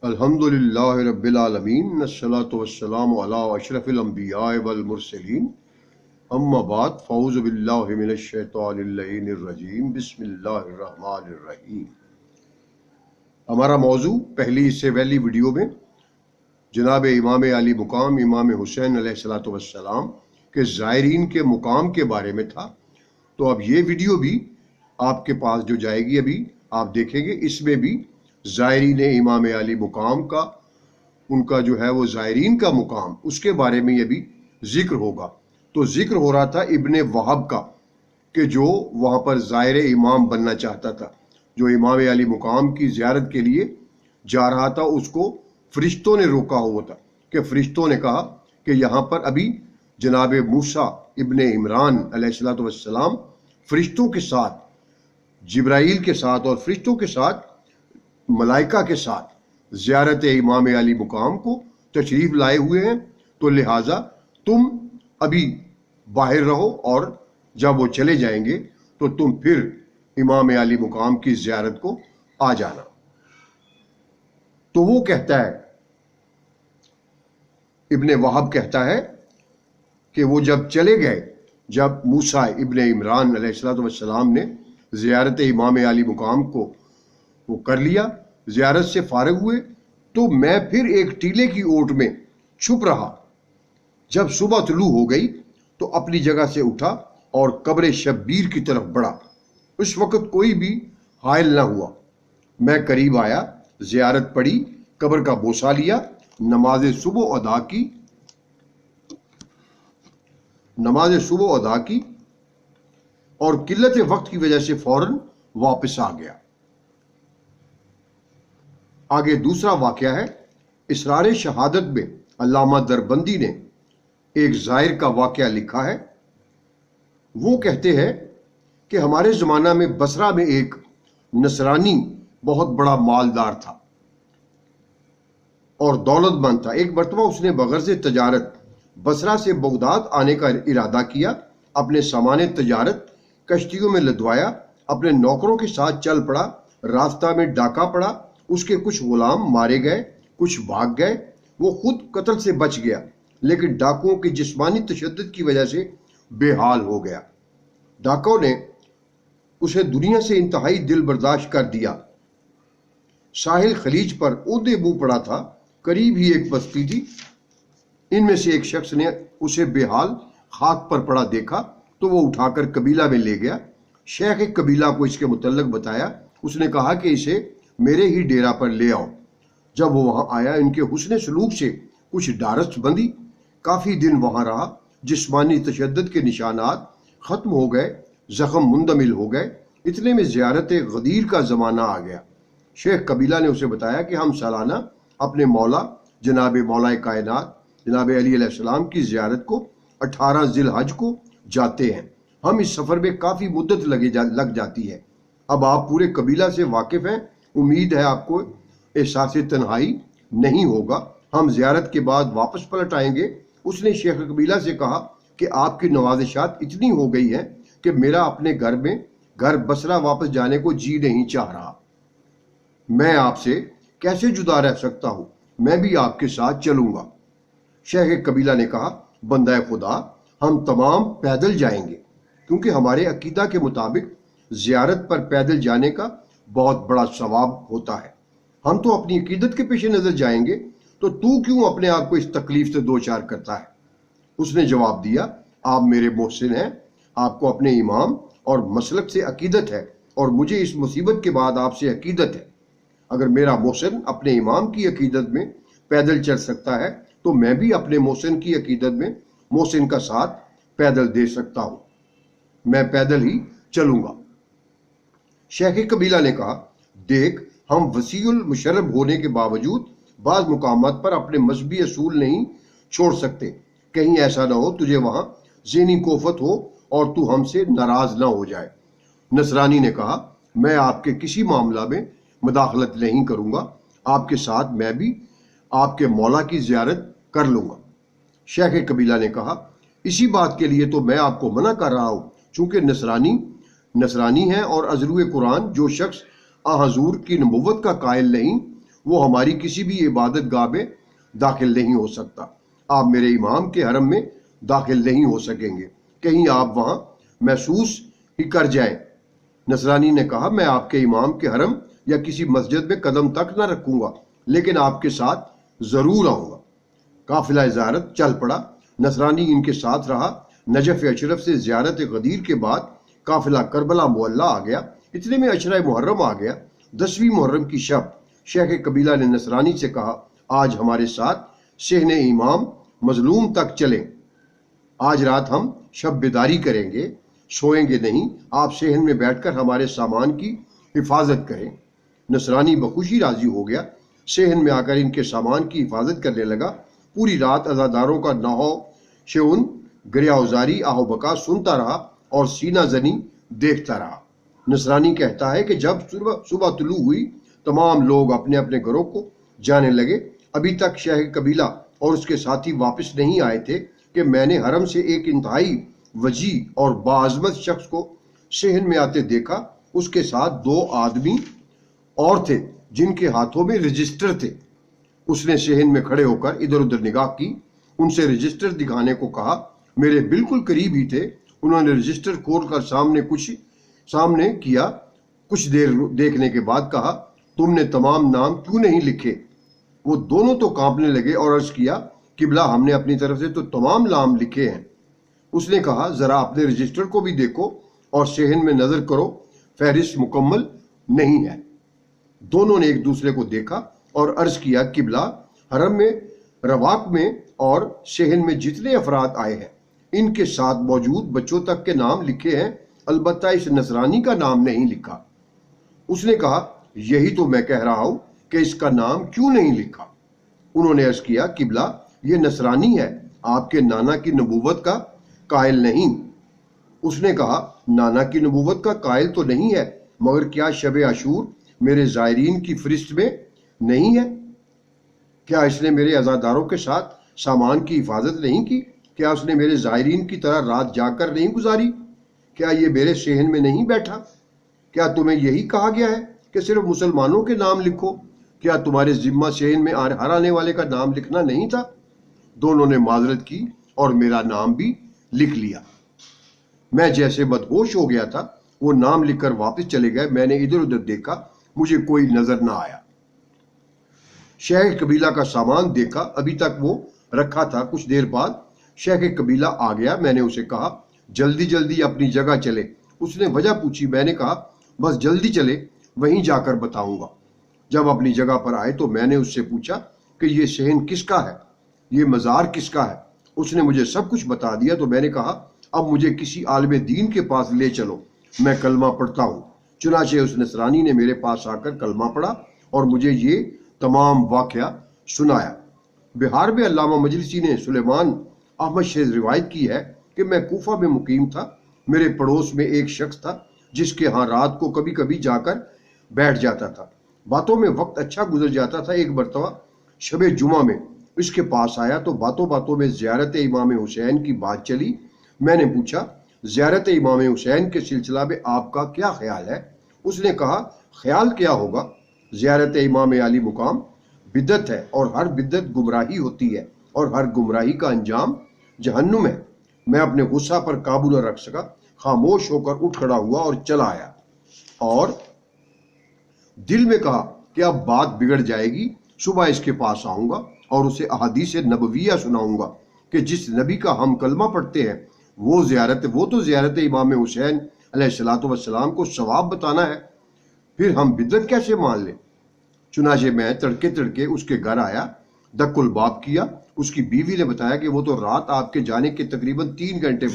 الحمدللہ رب العالمین الصلاۃ والسلام علی اشرف الانبیاء والمرسلین اما بعد فاعوذ باللہ من الشیطان اللعین الرجیم بسم اللہ الرحمن الرحیم۔ ہمارا موضوع پہلی اس سے پہلی ویڈیو میں جناب امام علی مقام امام حسین علیہ الصلاۃ والسلام کے زائرین کے مقام کے بارے میں تھا، تو اب یہ ویڈیو بھی آپ کے پاس جو جائے گی ابھی آپ دیکھیں گے، اس میں بھی زائرین امام علی مقام کا ان کا جو ہے وہ زائرین کا مقام اس کے بارے میں یہ بھی ذکر ہوگا۔ تو ذکر ہو رہا تھا ابن وہب کا کہ جو وہاں پر زائر امام بننا چاہتا تھا، جو امام علی مقام کی زیارت کے لیے جا رہا تھا، اس کو فرشتوں نے روکا ہوا تھا کہ فرشتوں نے کہا کہ یہاں پر ابھی جناب موسیٰ ابن عمران علیہ الصلوۃ والسلام فرشتوں کے ساتھ، جبرائیل کے ساتھ اور فرشتوں کے ساتھ، ملائکہ کے ساتھ زیارت امام علی مقام کو تشریف لائے ہوئے ہیں، تو لہٰذا تم ابھی باہر رہو اور جب وہ چلے جائیں گے تو تم پھر امام علی مقام کی زیارت کو آ جانا۔ تو وہ کہتا ہے، ابن وہب کہتا ہے کہ وہ جب چلے گئے، جب موسیٰ ابن عمران علیہ الصلوۃ والسلام نے زیارت امام علی مقام کو وہ کر لیا، زیارت سے فارغ ہوئے، تو میں پھر ایک ٹیلے کی اوٹ میں چھپ رہا۔ جب صبح طلوع ہو گئی تو اپنی جگہ سے اٹھا اور قبر شبیر کی طرف بڑھا۔ اس وقت کوئی بھی حائل نہ ہوا۔ میں قریب آیا، زیارت پڑھی، قبر کا بوسہ لیا، نماز صبح ادا کی اور قلت وقت کی وجہ سے فوراً واپس آ گیا۔ آگے دوسرا واقعہ ہے، اسرار شہادت میں علامہ دربندی نے ایک زائر کا واقعہ لکھا ہے۔ وہ کہتے ہیں کہ ہمارے زمانہ میں بصرہ میں ایک نصرانی بہت بڑا مالدار تھا اور دولت مند تھا۔ ایک مرتبہ اس نے بغرض تجارت بصرہ سے بغداد آنے کا ارادہ کیا، اپنے سامان تجارت کشتیوں میں لدوایا، اپنے نوکروں کے ساتھ چل پڑا۔ راستہ میں ڈاکہ پڑا، اس کے کچھ غلام مارے گئے، کچھ بھاگ گئے، وہ خود قتل سے بچ گیا، لیکن ڈاکوؤں کی جسمانی تشدد کی وجہ سے بے حال ہو گیا۔ ڈاکوؤں نے اسے دنیا سے انتہائی دل برداشت کر دیا۔ ساحل خلیج پر اودے منہ پڑا تھا، قریب ہی ایک بستی تھی۔ ان میں سے ایک شخص نے اسے بے حال خاک پر پڑا دیکھا تو وہ اٹھا کر قبیلہ میں لے گیا۔ شیخ قبیلہ کو اس کے متعلق بتایا، اس نے کہا کہ اسے میرے ہی ڈیرا پر لے آؤ۔ جب وہ وہاں آیا، ان کے حسن سلوک سے کچھ ڈارس بندی، کافی دن وہاں رہا، جسمانی تشدد کے نشانات ختم ہو گئے، زخم مندمل ہو گئے، اتنے میں زیارت غدیر کا زمانہ آ گیا۔ شیخ قبیلہ نے اسے بتایا کہ ہم سالانہ اپنے مولا جناب مولا کائنات جناب علی علیہ السلام کی زیارت کو 18 ذی الحج کو جاتے ہیں۔ ہم اس سفر میں کافی مدت لگ جاتی ہے۔ اب آپ پورے قبیلہ سے واقف ہیں، امید ہے آپ کو احساس تنہائی نہیں ہوگا۔ ہم زیارت کے بعد واپس پلٹ آئیں گے۔ اس نے شیخ قبیلہ سے کہا کہ آپ کی نوازشات اتنی ہو گئی ہیں کہ میرا اپنے گھر بصرہ واپس جانے کو جی نہیں چاہ رہا۔ میں آپ سے کیسے جدا رہ سکتا ہوں؟ میں بھی آپ کے ساتھ چلوں گا۔ شیخ قبیلہ نے کہا، بندہ خدا، ہم تمام پیدل جائیں گے، کیونکہ ہمارے عقیدہ کے مطابق زیارت پر پیدل جانے کا بہت بڑا ثواب ہوتا ہے۔ ہم تو اپنی عقیدت کے پیش نظر جائیں گے، تو کیوں اپنے آپ کو اس تکلیف سے دوچار کرتا ہے؟ اس نے جواب دیا، آپ میرے محسن ہیں، آپ کو اپنے امام اور مسلک سے عقیدت ہے، اور مجھے اس مصیبت کے بعد آپ سے عقیدت ہے۔ اگر میرا محسن اپنے امام کی عقیدت میں پیدل چل سکتا ہے تو میں بھی اپنے محسن کی عقیدت میں محسن کا ساتھ پیدل دے سکتا ہوں۔ میں پیدل ہی چلوں گا۔ شیخ قبیلہ نے کہا، دیکھ، ہم وسیع المشرب ہونے کے باوجود بعض مقامات پر اپنے مذہبی اصول نہیں چھوڑ سکتے۔ کہیں ایسا نہ ہو تجھے وہاں ذہنی کوفت ہو اور تو ہم سے ناراض نہ ہو جائے۔ نصرانی نے کہا، میں آپ کے کسی معاملہ میں مداخلت نہیں کروں گا، آپ کے ساتھ میں بھی آپ کے مولا کی زیارت کر لوں گا۔ شیخ قبیلہ نے کہا، اسی بات کے لیے تو میں آپ کو منع کر رہا ہوں، چونکہ نصرانی ہیں اور ازرو قرآن جو شخص حضور کی نبوت کا قائل نہیں، وہ ہماری کسی بھی عبادت گاہ میں داخل نہیں ہو سکتا۔ آپ میرے امام کے حرم میں داخل نہیں ہو سکیں گے، کہیں آپ وہاں محسوس ہی کر جائیں۔ نصرانی نے کہا، میں آپ کے امام کے حرم یا کسی مسجد میں قدم تک نہ رکھوں گا، لیکن آپ کے ساتھ ضرور آؤں گا۔ قافلہ زیارت چل پڑا۔ نصرانی ان کے ساتھ رہا۔ نجف اشرف سے زیارت غدیر کے بعد قافلہ کربلا معلیٰ آ گیا۔ اتنے میں عشرہ محرم آ گیا۔ 10ویں محرم کی شب شیخ قبیلہ نے نصرانی سے کہا، آج ہمارے ساتھ صحن امام مظلوم تک چلیں۔ آج رات ہم شب بیداری کریں گے، سوئیں گے نہیں۔ آپ صحن میں بیٹھ کر ہمارے سامان کی حفاظت کریں۔ نصرانی بخوشی راضی ہو گیا۔ صحن میں آ کر ان کے سامان کی حفاظت کرنے لگا۔ پوری رات عزاداروں کا نہو شعن، گریہ آہو بکا سنتا رہا اور سینہ زنی دیکھتا رہا۔ نصرانی کہتا ہے کہ جب صبح طلوع ہوئی، تمام لوگ اپنے اپنے گھروں کو جانے لگے۔ ابھی تک شیخ قبیلہ اور اس کے ساتھی واپس نہیں آئے تھے کہ میں نے حرم سے ایک انتہائی وجیح اور باعظمت شخص کو صحن میں آتے دیکھا۔ اس کے ساتھ 2 آدمی اور تھے جن کے ہاتھوں میں رجسٹر تھے۔ اس نے صحن میں کھڑے ہو کر ادھر ادھر نگاہ کی، ان سے رجسٹر دکھانے کو کہا۔ میرے بالکل قریب ہی تھے۔ انہوں نے رجسٹر کھول کر سامنے کیا۔ کچھ دیر دیکھنے کے بعد کہا، تم نے تمام نام کیوں نہیں لکھے؟ وہ دونوں تو کانپنے لگے اور عرض کیا، قبلہ ہم نے اپنی طرف سے تو تمام نام لکھے ہیں۔ اس نے کہا، ذرا اپنے رجسٹر کو بھی دیکھو اور صحن میں نظر کرو، فہرست مکمل نہیں ہے۔ دونوں نے ایک دوسرے کو دیکھا اور عرض کیا، قبلہ حرم میں، رواق میں اور صحن میں جتنے افراد آئے ہیں ان کے ساتھ موجود بچوں تک کے نام لکھے ہیں، البتہ اس نصرانی کا نام نہیں لکھا۔ اس نے کہا، یہی تو میں کہہ رہا ہوں کہ اس کا نام کیوں نہیں لکھا؟ انہوں نے عرض کیا، قبلہ یہ نصرانی ہے، آپ کے نانا کی نبوت کا قائل نہیں۔ اس نے کہا، نانا کی نبوت کا قائل تو نہیں ہے، مگر کیا شب عاشور میرے زائرین کی فہرست میں نہیں ہے؟ کیا اس نے میرے عزاداروں کے ساتھ سامان کی حفاظت نہیں کی؟ کیا اس نے میرے زائرین کی طرح رات جاگ کر نہیں گزاری؟ کیا یہ میرے صحن میں نہیں بیٹھا؟ کیا تمہیں یہی کہا گیا ہے کہ صرف مسلمانوں کے نام لکھو؟ کیا تمہارے ذمہ صحن میں ہر آنے والے کا نام لکھنا نہیں تھا؟ دونوں نے معذرت کی اور میرا نام بھی لکھ لیا۔ میں جیسے مدہوش ہو گیا تھا، وہ نام لکھ کر واپس چلے گئے۔ میں نے ادھر ادھر دیکھا، مجھے کوئی نظر نہ آیا۔ شیخ قبیلہ کا سامان دیکھا، ابھی تک وہ رکھا تھا۔ کچھ دیر بعد شیخ قبیلہ آ گیا۔ میں نے اسے کہا، جلدی جلدی اپنی جگہ چلے۔ اس نے وجہ پوچھی۔ میں نے کہا، بس جلدی چلے، وہیں جا کر بتاؤں گا۔ جب اپنی جگہ پر آئے تو میں نے اس سے پوچھا کہ یہ صحن کس کا ہے، یہ مزار کس کا ہے؟ اس نے مجھے سب کچھ بتا دیا۔ تو میں نے کہا، اب مجھے کسی عالم دین کے پاس لے چلو، میں کلمہ پڑھتا ہوں۔ چنانچہ اس نصرانی نے میرے پاس آ کر کلمہ پڑھا اور مجھے یہ تمام واقعہ سنایا۔ بہار میں علامہ مجلسی نے سلیمان احمد سے روایت کی ہے کہ میں کوفہ میں مقیم تھا۔ میرے پڑوس میں ایک شخص تھا جس کے ہاں رات کو کبھی کبھی جا کر بیٹھ جاتا تھا۔ باتوں میں وقت اچھا گزر جاتا تھا۔ ایک مرتبہ شب جمعہ میں اس کے پاس آیا تو باتوں باتوں میں زیارت امام حسین کی بات چلی۔ میں نے پوچھا، زیارت امام حسین کے سلسلہ میں آپ کا کیا خیال ہے؟ اس نے کہا، خیال کیا ہوگا، زیارت امام علی مقام بدعت ہے اور ہر بدعت گمراہی ہوتی ہے اور ہر گمراہی کا انجام جہنم ہے۔ میں اپنے غصہ پر قابو نہ رکھ سکا، خاموش ہو کر اٹھ کھڑا ہوا اور چلا آیا، اور دل میں کہا کہ اب بات بگڑ جائے گی۔ صبح اس کے پاس آؤں گا اور اسے احادیث نبویہ سناؤں گا کہ جس نبی کا ہم کلمہ پڑھتے ہیں وہ تو زیارت امام حسین علیہ الصلوۃ والسلام کو ثواب بتانا ہے، پھر ہم بدعت کیسے مان لیں؟ چنانچہ میں تڑکے تڑکے اس کے گھر آیا، دق الباب کیا۔ اس کی بیوی نے بتایا کہ وہ تو رات آپ کے جانے کے تقریباً 3 گھنٹے